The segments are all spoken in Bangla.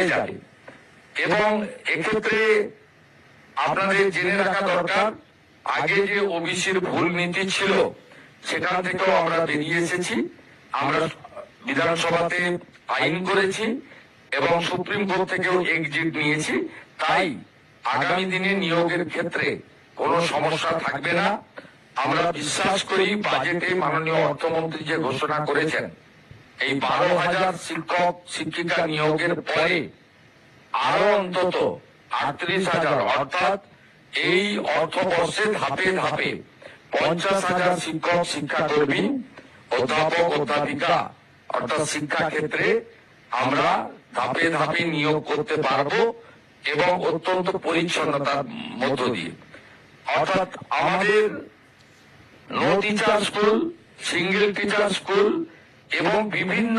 হয়ে যাবে। এবং এক্ষেত্রে আপনাদের জেনে রাখা দরকার, আগে যে ওবিসির ভুল নীতি ছিল সেখান থেকেও আমরা বেরিয়ে এসেছি। আমরা বিধানসভাতে আইন করেছি এবং সুপ্রিম কোর্ট থেকেও এক্সিট নিয়েছি। তাই আগামী দিনে নিয়োগের ক্ষেত্রে কোনো সমস্যা থাকবে না। আমরা বিশ্বাস করি বাজেটে মাননীয় অর্থমন্ত্রী যে ঘোষণা করেছেন, এই 12,000 শিক্ষক শিক্ষিকা নিয়োগের পরে আরো অন্তত 38,000 অর্থাৎ এই অর্থবর্ষে ধাপে ধাপে 50,000 শিক্ষক শিক্ষাকর্মী অধ্যাপক অধ্যাপিকা অর্থাৎ শিক্ষা ক্ষেত্রে আমরা ধাপে ধাপে নিয়োগ করতে পারবো এবং অত্যন্ত পরিচ্ছন্নতার মধ্য দিয়ে। অর্থাৎ আমাদের no teacher school, single teacher school এবং বিভিন্ন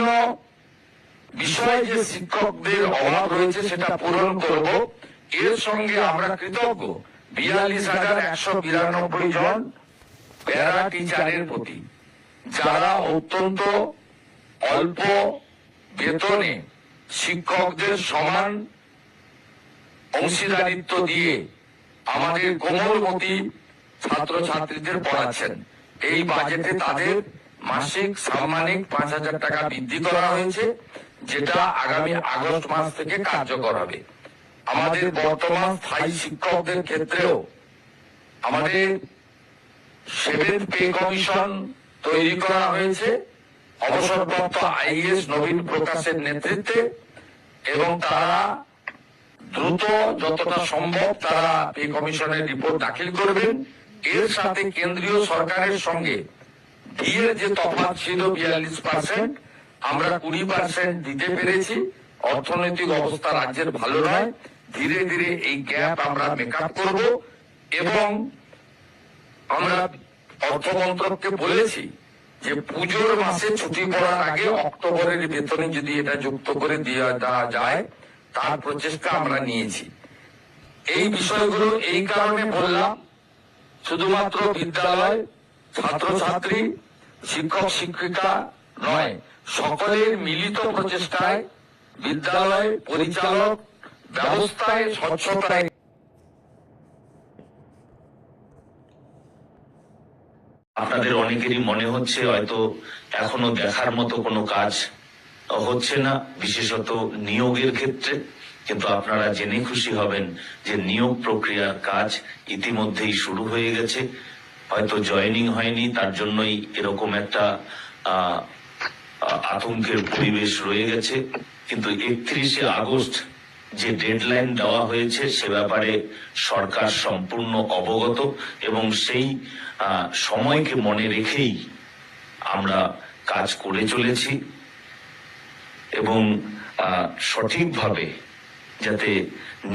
বিষয়ে যে শিক্ষকদের অভাব রয়েছে সেটা পূরণ করব। এর সঙ্গে আমরা কৃতজ্ঞ 42,192 জন প্যারা টিচারের প্রতি, যারা অত্যন্ত অল্প বেতনে শিক্ষকদের সমান অংশীদারিত্ব দিয়ে আমাদের কোমলমতি ছাত্রছাত্রীদের পড়াচ্ছেন। এই বাজেটে তাদের মাসিক সাম্মানিক 5,000 টাকা বৃদ্ধি করা হয়েছে, যেটা আগামী আগস্ট মাস থেকে কার্যকর হবে। আমাদের বর্তমান স্থায়ী শিক্ষকদের ক্ষেত্রেও আমাদের 7th পে কমিশন তৈরি করা হয়েছে অবসরপ্রাপ্ত আইএএস নবীন প্রকাশের নেতৃত্বে, এবং তারা দ্রুত যতটা সম্ভব তারা পে কমিশনের রিপোর্ট দাখিল করবেন। এর সাথে কেন্দ্রীয় সরকারের সঙ্গে ডিএর যে তফাৎ ছিল 42%, আমরা 20% দিতে পেরেছি। অর্থনৈতিক অবস্থা রাজ্যের ভালো নয়, ধীরে ধীরে এই গ্যাপ আমরা মেকআপ করব। এবং আমরা অর্থমন্ত্রককে বলেছি যে পুজোর মাসে ছুটি পড়ার আগে অক্টোবরের বেতনে যদি এটা যুক্ত করে দেওয়া যায়, তার প্রচেষ্টা আমরা নিয়েছি। এই বিষয়গুলো এই কারণে বললাম, শুধুমাত্র বিদ্যালয়, ছাত্রছাত্রী, শিক্ষক শিক্ষিকা নয়, সকলের মিলিত প্রচেষ্টায় বিদ্যালয় পরিচালক ব্যবস্থায় স্বচ্ছতায় আপনাদের অনেকেরই মনে হচ্ছে হয়তো এখনো দেখার মতো কোনো কাজ হচ্ছে না, বিশেষত নিয়োগের ক্ষেত্রে। কিন্তু আপনারা জেনে খুশি হবেন যে নিয়োগ প্রক্রিয়ার কাজ ইতিমধ্যেই শুরু হয়ে গেছে। হয়তো জয়েনিং হয়নি, তার জন্যই এরকম একটা আতঙ্কের পরিবেশ রয়ে গেছে। কিন্তু 31শে আগস্ট যে ডেডলাইন দেওয়া হয়েছে সে ব্যাপারে সরকার সম্পূর্ণ অবগত, এবং সেই সময়কে মনে রেখেই আমরা কাজ করে চলেছি। এবং সঠিকভাবে যাতে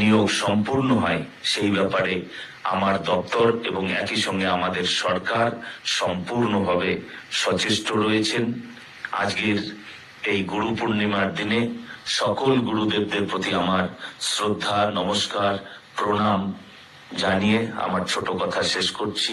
নিয়োগ সম্পূর্ণ হয় সেই ব্যাপারে আমার দপ্তর এবং একই সঙ্গে আমাদের সরকার সম্পূর্ণভাবে সচেষ্ট রয়েছেন। আজকের এই গুরু পূর্ণিমার দিনে সকল গুরুদেবদের প্রতি আমার শ্রদ্ধা, নমস্কার, প্রণাম জানিয়ে আমার ছোট কথা শেষ করছি।